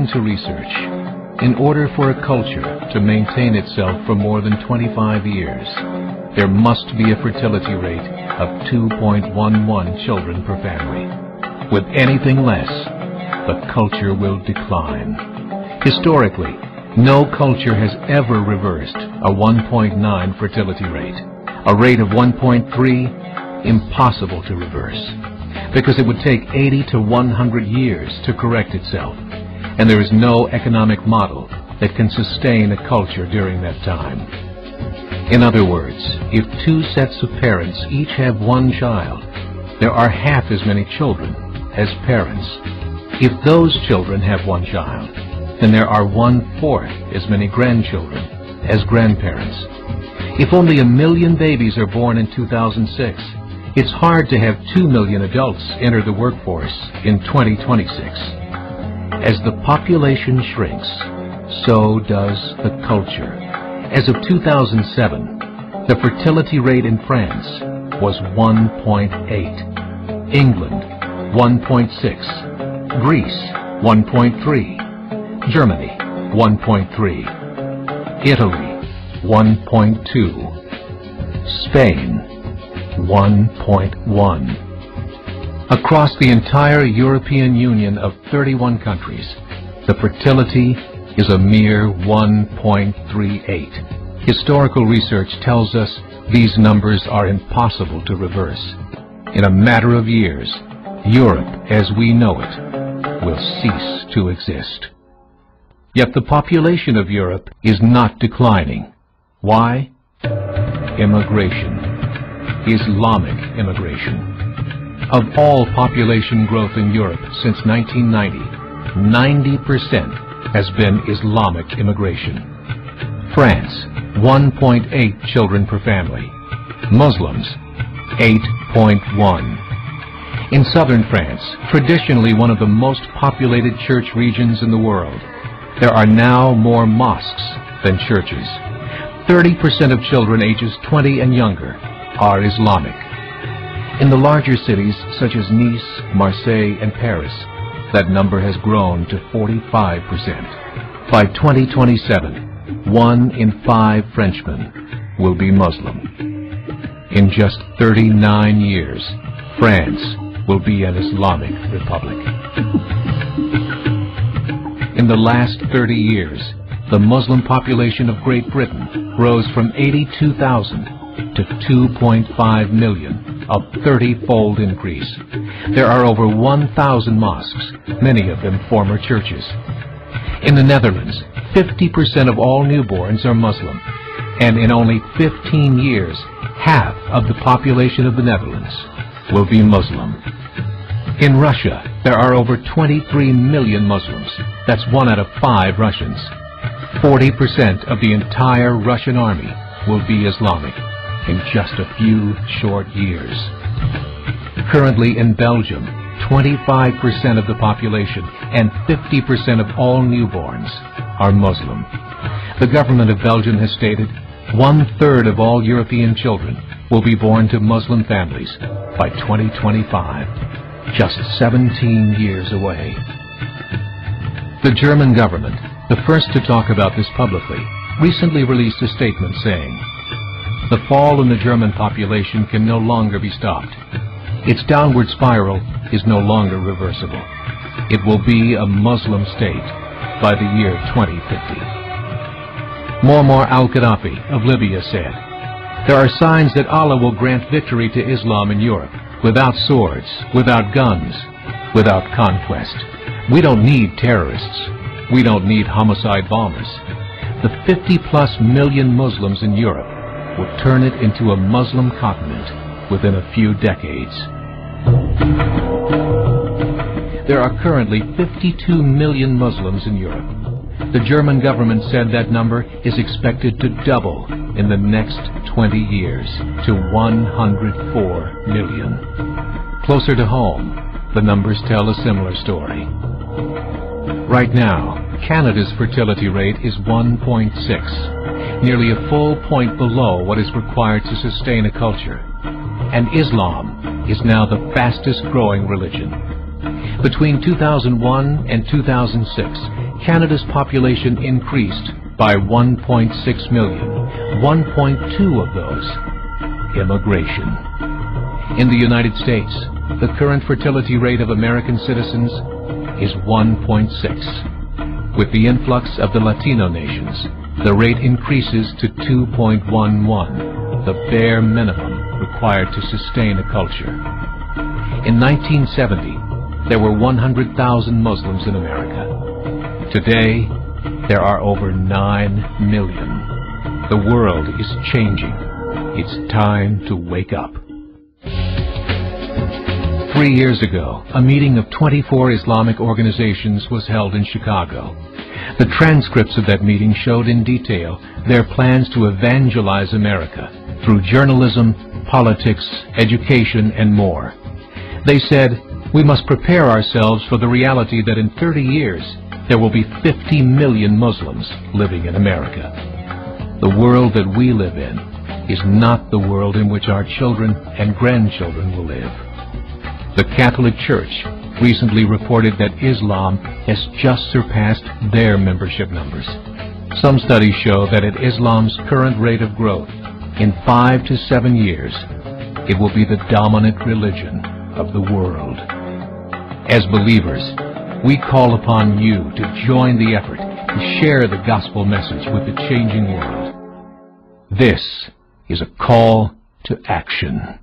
According to research, in order for a culture to maintain itself for more than 25 years, there must be a fertility rate of 2.11 children per family. With anything less, the culture will decline. Historically, no culture has ever reversed a 1.9 fertility rate. A rate of 1.3, impossible to reverse, because it would take 80 to 100 years to correct itself, and there is no economic model that can sustain a culture during that time. In other words, if two sets of parents each have one child, there are half as many children as parents. If those children have one child, then there are 1/4 as many grandchildren as grandparents. If only 1 million babies are born in 2006, it's hard to have 2 million adults enter the workforce in 2026. As the population shrinks, so does the culture. As of 2007, the fertility rate in France was 1.8, England 1.6, Greece 1.3, Germany 1.3, Italy 1.2, Spain 1.1. Across the entire European Union of 31 countries, the fertility is a mere 1.38. Historical research tells us these numbers are impossible to reverse. In a matter of years, Europe as we know it will cease to exist. Yet the population of Europe is not declining. Why? Immigration. Islamic immigration. Of all population growth in Europe since 1990, 90% has been Islamic immigration. France, 1.8 children per family. Muslims, 8.1. In southern France, traditionally one of the most populated church regions in the world, there are now more mosques than churches. 30% of children ages 20 and younger are Islamic. In the larger cities such as Nice, Marseille, and Paris, that number has grown to 45%. By 2027, 1 in 5 Frenchmen will be Muslim. In just 39 years, France will be an Islamic republic. In the last 30 years, the Muslim population of Great Britain rose from 82,000 to 2.5 million, a 30-fold increase. There are over 1,000 mosques, many of them former churches. In the Netherlands, 50% of all newborns are Muslim, and in only 15 years, half of the population of the Netherlands will be Muslim. In Russia, there are over 23 million Muslims. That's 1 out of 5 Russians. 40% of the entire Russian army will be Islamic in just a few short years. Currently in Belgium, 25% of the population and 50% of all newborns are Muslim. The government of Belgium has stated 1/3 of all European children will be born to Muslim families by 2025, just 17 years away. The German government, the first to talk about this publicly, recently released a statement saying, "The fall in the German population can no longer be stopped. Its downward spiral is no longer reversible. It will be a Muslim state by the year 2050. Muammar al-Gaddafi of Libya said, "There are signs that Allah will grant victory to Islam in Europe, without swords, without guns, without conquest. We don't need terrorists. We don't need homicide bombers. The 50+ million Muslims in Europe will turn it into a Muslim continent within a few decades." There are currently 52 million Muslims in Europe. The German government said that number is expected to double in the next 20 years to 104 million. Closer to home, the numbers tell a similar story. Right now, Canada's fertility rate is 1.6, nearly a full point below what is required to sustain a culture. And Islam is now the fastest growing religion. Between 2001 and 2006, Canada's population increased by 1.6 million, 1.2 of those immigration. In the United States, the current fertility rate of American citizens is 1.6. With the influx of the Latino nations, the rate increases to 2.11, the bare minimum required to sustain a culture. In 1970, there were 100,000 Muslims in America. Today, there are over 9 million. The world is changing. It's time to wake up. 3 years ago, a meeting of 24 Islamic organizations was held in Chicago. The transcripts of that meeting showed in detail their plans to evangelize America through journalism, politics, education, and more. They said, we must prepare ourselves for the reality that in 30 years, there will be 50 million Muslims living in America. The world that we live in is not the world in which our children and grandchildren will live. The Catholic Church recently reported that Islam has just surpassed their membership numbers. Some studies show that at Islam's current rate of growth, in 5 to 7 years, it will be the dominant religion of the world. As believers, we call upon you to join the effort to share the gospel message with the changing world. This is a call to action.